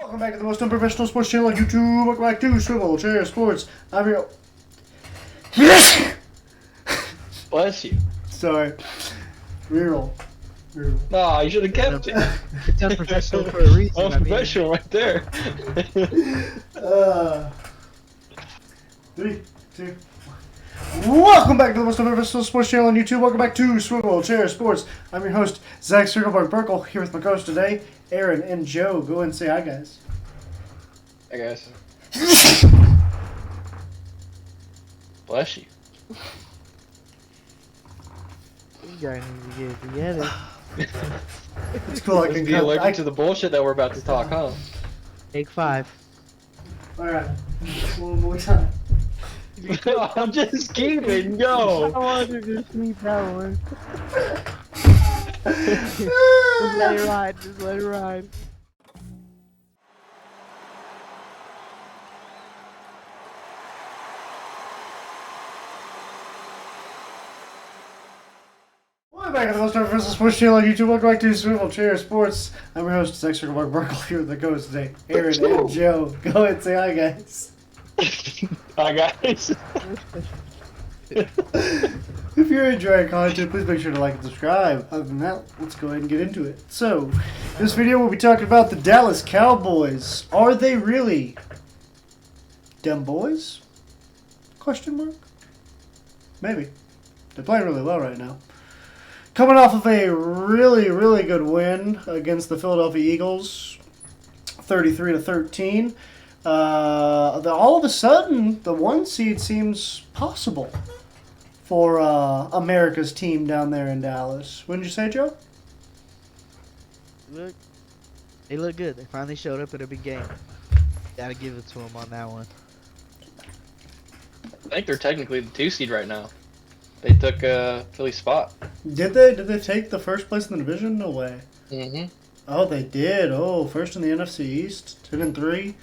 Welcome back to the most unprofessional sports channel on YouTube. Welcome back to Swivel Chair Sports. I'm your... Bless you. Sorry. Reroll. No, you should have kept it. It's unprofessional for a reason. Unprofessional right there. 3, 2, 1. Welcome back to the most unprofessional sports channel on YouTube. Welcome back to Swivel Chair Sports. I'm your host, Zach Circlebark Burkle, here with my co-host today, Aaron and Joe. Go and say hi, guys. Hi, guys. Bless you. You guys need to get it together. It's cool. I can be allergic to the bullshit that we're about to talk, huh? Take 5. Alright. One more time. I'm just kidding. Go. I wanted to sleep that one. Just let it ride. Just let it ride. Welcome back to the most unprofessional sports channel on YouTube. Welcome back to Swivel Chair Sports. I'm your host, Zach Circlebark Burkle, here with the co-host today, Aaron and Joe. Go ahead and say hi, guys. Hi, guys. If you're enjoying content, please make sure to like and subscribe. Other than that, let's go ahead and get into it. So, in this video we'll be talking about the Dallas Cowboys. Are they really dumb boys? Question mark? Maybe. They're playing really well right now. Coming off of a really, really good win against the Philadelphia Eagles, 33-13. All of a sudden, the 1 seed seems possible for America's team down there in Dallas. Wouldn't you say, Joe? Look, they look good. They finally showed up at a big game. Gotta give it to them on that one. I think they're technically the 2 seed right now. They took Philly's spot. Did they? Did they take the first place in the division? No way. Mm-hmm. Oh, they did. Oh, first in the NFC East, 2-3.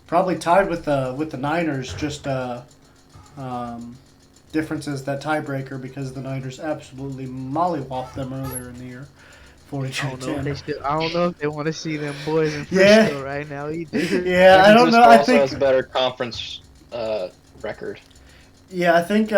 Probably tied with the Niners. Just differences that tiebreaker because the Niners absolutely mollywopped them earlier in the year, 42-10. I don't know if they want to see them boys in Frisco right now either. Yeah, I don't know. I think also has a better conference record. Yeah, I think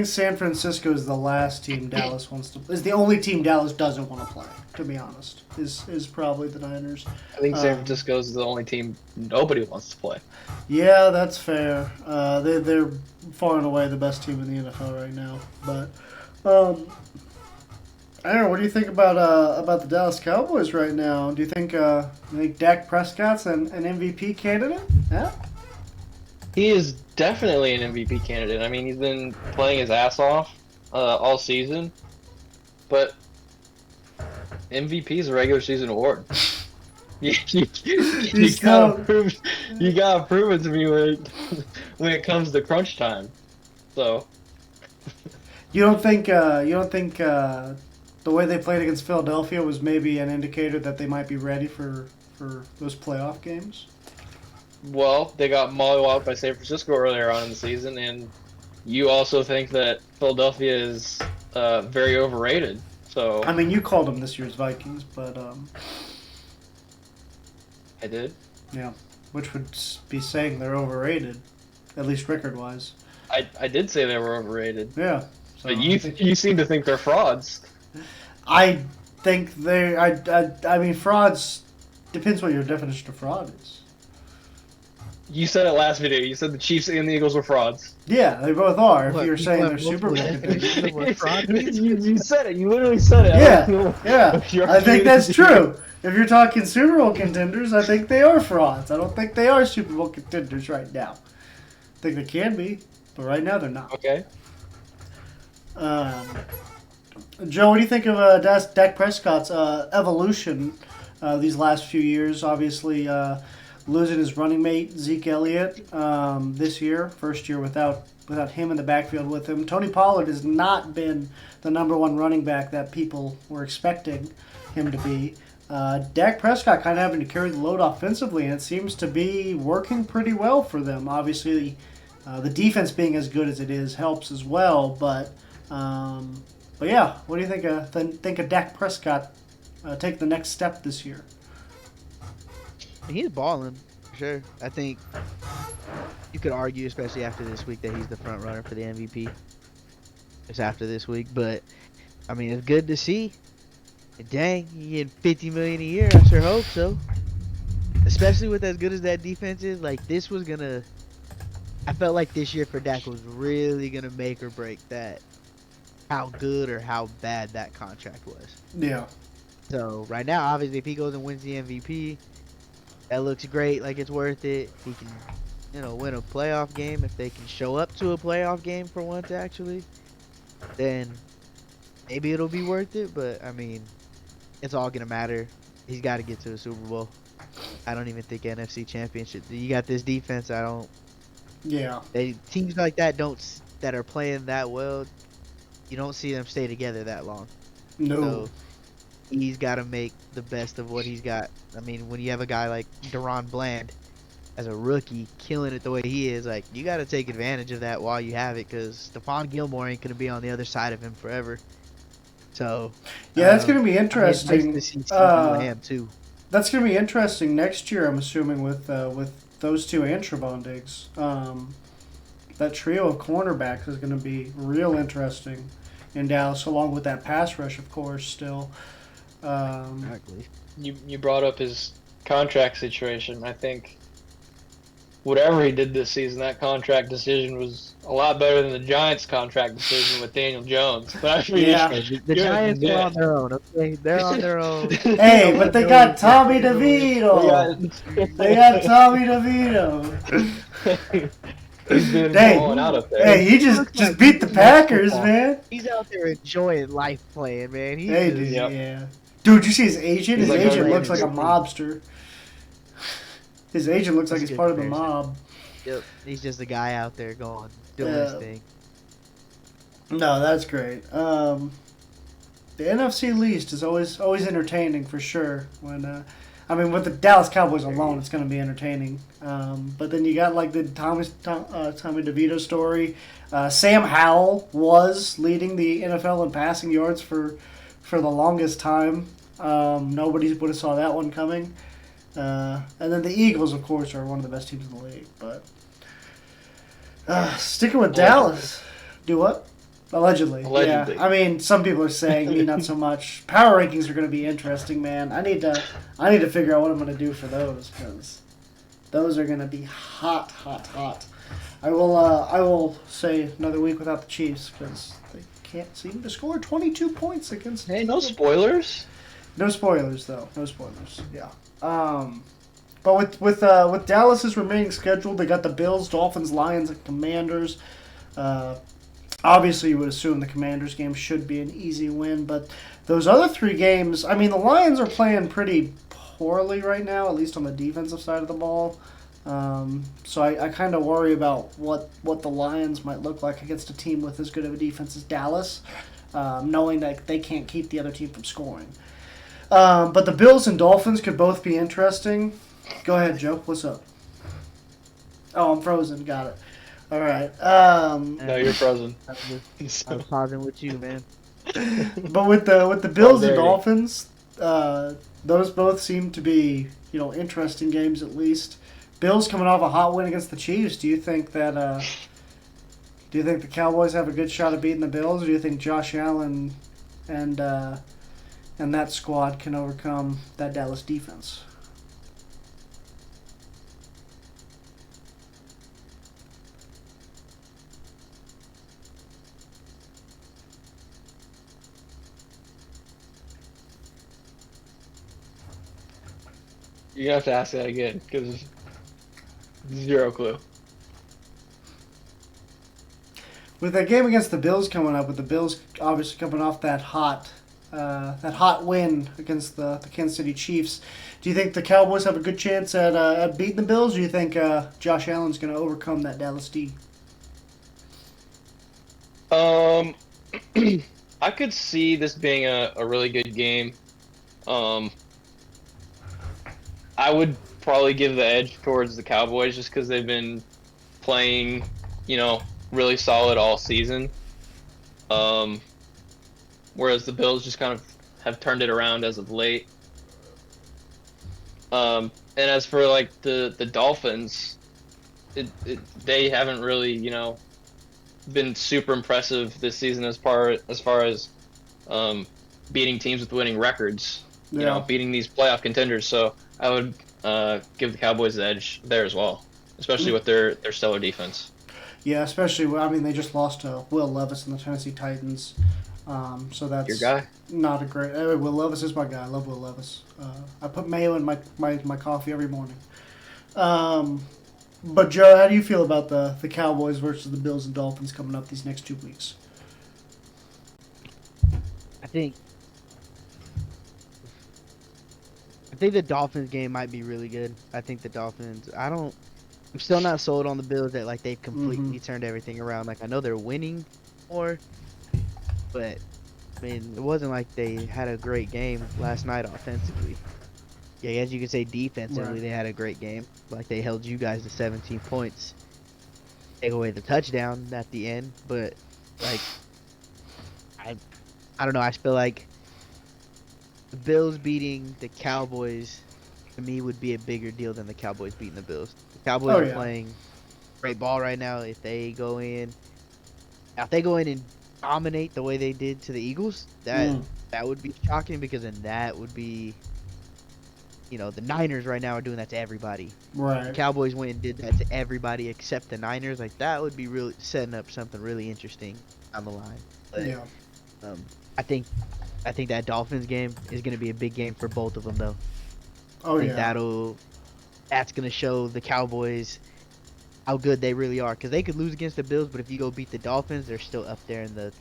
San Francisco is the last team Dallas wants to. Is the only team Dallas doesn't want to play. To be honest, is probably the Niners. I think San Francisco is the only team nobody wants to play. Yeah, that's fair. They're far and away the best team in the NFL right now. But Aaron, what do you think about the Dallas Cowboys right now? Do you think Dak Prescott's an MVP candidate? Yeah. He is definitely an MVP candidate. I mean, he's been playing his ass off all season, but MVP is a regular season award. you gotta prove it to me when it comes to crunch time. So you don't think the way they played against Philadelphia was maybe an indicator that they might be ready for those playoff games? Well, they got mollywopped by San Francisco earlier on in the season, and you also think that Philadelphia is very overrated. So I mean, you called them this year's Vikings, but I did. Yeah, which would be saying they're overrated, at least record-wise. I did say they were overrated. Yeah, so but you seem to think they're frauds. I think they. I mean, frauds depends what your definition of fraud is. You said it last video. You said the Chiefs and the Eagles were frauds. Yeah, they both are. If What, you're saying they're Super Bowl definitions contenders. of what fraud means? You said it. You literally said it. Yeah. I think that's true. If you're talking Super Bowl contenders, I think they are frauds. I don't think they are Super Bowl contenders right now. I think they can be, but right now they're not. Okay. Joe, what do you think of Dak Prescott's evolution these last few years? Obviously, losing his running mate Zeke Elliott this year, first year without him in the backfield with him. Tony Pollard has not been the number 1 running back that people were expecting him to be. Dak Prescott kind of having to carry the load offensively, and it seems to be working pretty well for them. Obviously, the defense being as good as it is helps as well. But yeah, what do you think of Dak Prescott take the next step this year? He's balling. For sure. I think you could argue, especially after this week, that he's the front runner for the MVP. It's after this week, but I mean, it's good to see. And dang, you get 50 million a year. I sure hope so. Especially with as good as that defense is, like this was gonna. I felt like this year for Dak was really gonna make or break that. How good or how bad that contract was. Yeah. So right now, obviously, if he goes and wins the MVP, that looks great. Like it's worth it. He can, win a playoff game if they can show up to a playoff game for once. Actually, then maybe it'll be worth it. But I mean, it's all gonna matter. He's got to get to a Super Bowl. I don't even think NFC Championship. You got this defense. I don't. Yeah. Teams like that that are playing that well. You don't see them stay together that long. No. So he's got to make the best of what he's got. I mean, when you have a guy like Deron Bland as a rookie killing it the way he is, like you got to take advantage of that while you have it, because Stephon Gilmore ain't gonna be on the other side of him forever. So yeah, that's gonna be interesting. I mean, it's nice to see CeeDee Lamb too. That's gonna be interesting next year. I'm assuming with those two and Trevon Diggs. That trio of cornerbacks is going to be real interesting in Dallas, along with that pass rush, of course, still. Exactly. You brought up his contract situation. I think whatever he did this season, that contract decision was a lot better than the Giants' contract decision with Daniel Jones. But I mean, Yeah. The Giants are on their own, okay? They're on their own. Hey, but they got Tommy DeVito. They got Tommy DeVito. He's been Hey, balling out up there. Hey, he just beat the Packers, man. He's out there enjoying life playing, man. Hey, Just, dude, Yep. yeah. Dude, you see his agent? He's His like agent our looks like a manager. mobster. His agent looks like That's he's a part good of the comparison. mob. Yep. He's just a guy out there doing his Yeah. thing. No, that's great. The NFC least is always entertaining for sure. With the Dallas Cowboys alone, it's going to be entertaining. But then you got like the Tommy DeVito story. Sam Howell was leading the NFL in passing yards for the longest time. Nobody would have saw that one coming. And then the Eagles, of course, are one of the best teams in the league. But sticking with Dallas, do what? Allegedly. Allegedly. Yeah. I mean, some people are saying me, not so much. Power rankings are going to be interesting, man. I need to figure out what I'm going to do for those, because those are going to be hot, hot, hot. I will say another week without the Chiefs, because they can't seem to score 22 points against. Hey, no spoilers. No spoilers, though. No spoilers. Yeah. But with Dallas's remaining schedule, they got the Bills, Dolphins, Lions, and Commanders. Obviously, you would assume the Commanders game should be an easy win, but those other three games, I mean, the Lions are playing pretty poorly right now, at least on the defensive side of the ball. So I kind of worry about what the Lions might look like against a team with as good of a defense as Dallas, knowing that they can't keep the other team from scoring. But the Bills and Dolphins could both be interesting. Go ahead, Joe. What's up? Oh, I'm frozen. Got it. All right. No, you're frozen. I'm pausing with you, man. But with the Bills and dirty. Dolphins, those both seem to be interesting games at least. Bills coming off a hot win against the Chiefs. Do you think the Cowboys have a good shot at beating the Bills, or do you think Josh Allen and that squad can overcome that Dallas defense? You're gonna have to ask that again, because zero clue. With that game against the Bills coming up, with the Bills obviously coming off that hot win against the Kansas City Chiefs, do you think the Cowboys have a good chance at beating the Bills? Or do you think Josh Allen's going to overcome that Dallas D? I could see this being a really good game. I would probably give the edge towards the Cowboys just because they've been playing, really solid all season. Whereas the Bills just kind of have turned it around as of late. And as for like the Dolphins, they haven't really been super impressive this season as far as um, beating teams with winning records. Yeah. Beating these playoff contenders. So I would give the Cowboys the edge there as well, especially with their stellar defense. Yeah, especially, I mean, they just lost to Will Levis and the Tennessee Titans. So Your that's guy. not a great. Will Levis is my guy. I love Will Levis. I put mayo in my coffee every morning. But Joe, how do you feel about the Cowboys versus the Bills and Dolphins coming up these next 2 weeks? I think the Dolphins game might be really good. I think the Dolphins. I'm still not sold on the Bills that like they've completely turned everything around. Like I know they're winning more, but I mean it wasn't like they had a great game last night offensively. Yeah, I guess you could say defensively they had a great game. Like they held you guys to 17 points. Take away the touchdown at the end, but like I don't know. I feel like the Bills beating the Cowboys to me would be a bigger deal than the Cowboys beating the Bills. The Cowboys are playing great ball right now. If they go in and dominate the way they did to the Eagles, that would be shocking because then that would be, the Niners right now are doing that to everybody. Right. The Cowboys went and did that to everybody except the Niners. Like that would be really setting up something really interesting down the line. But, Yeah. I think that Dolphins game is going to be a big game for both of them, though. Oh, I think yeah. that's going to show the Cowboys how good they really are. Because they could lose against the Bills, but if you go beat the Dolphins, they're still up there in the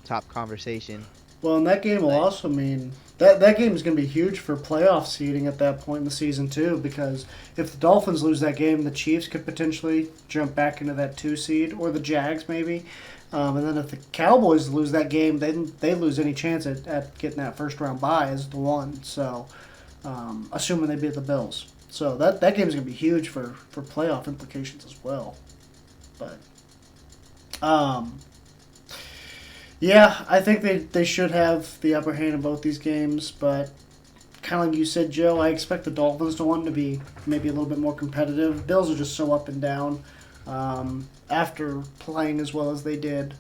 top conversation. Well, and that game will also mean that game is going to be huge for playoff seeding at that point in the season too. Because if the Dolphins lose that game, the Chiefs could potentially jump back into that 2 seed, or the Jags maybe. And then if the Cowboys lose that game, then they lose any chance at getting that first round bye as the 1. So, assuming they beat the Bills, so that game is going to be huge for playoff implications as well. But, yeah, I think they should have the upper hand in both these games, but kind of like you said, Joe, I expect the Dolphins to be maybe a little bit more competitive. Bills are just so up and down. After playing as well as they did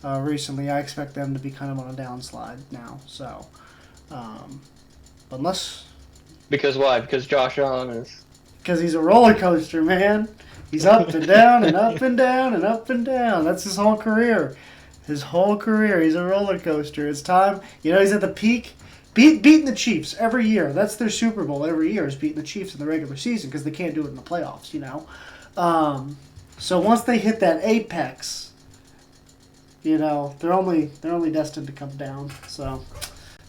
recently, I expect them to be kind of on a downslide now. So, unless Because why? Because Josh Allen is. because he's a roller coaster, man. He's up and down and up and down and up and down. That's his whole career. His whole career, he's a roller coaster. It's time. He's at the peak. Beating the Chiefs every year. That's their Super Bowl every year, is beating the Chiefs in the regular season because they can't do it in the playoffs, So once they hit that apex, they're only destined to come down. So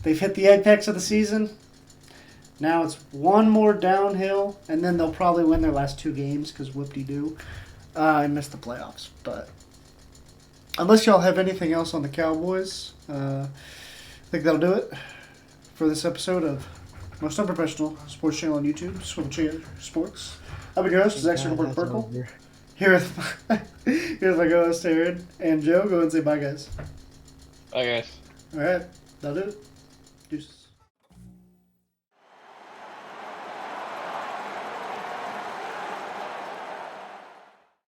they've hit the apex of the season. Now it's one more downhill, and then they'll probably win their last 2 games because whoop-de-doo, and miss the playoffs. But unless y'all have anything else on the Cowboys, I think that'll do it for this episode of Most Unprofessional Sports Channel on YouTube, Swivel Chair Sports. I'm your host, Zach Circleberg Perkle. Here's my co-host Aaron and Joe. Go and say bye, guys. I guess. All right, that'll do it. Deuces.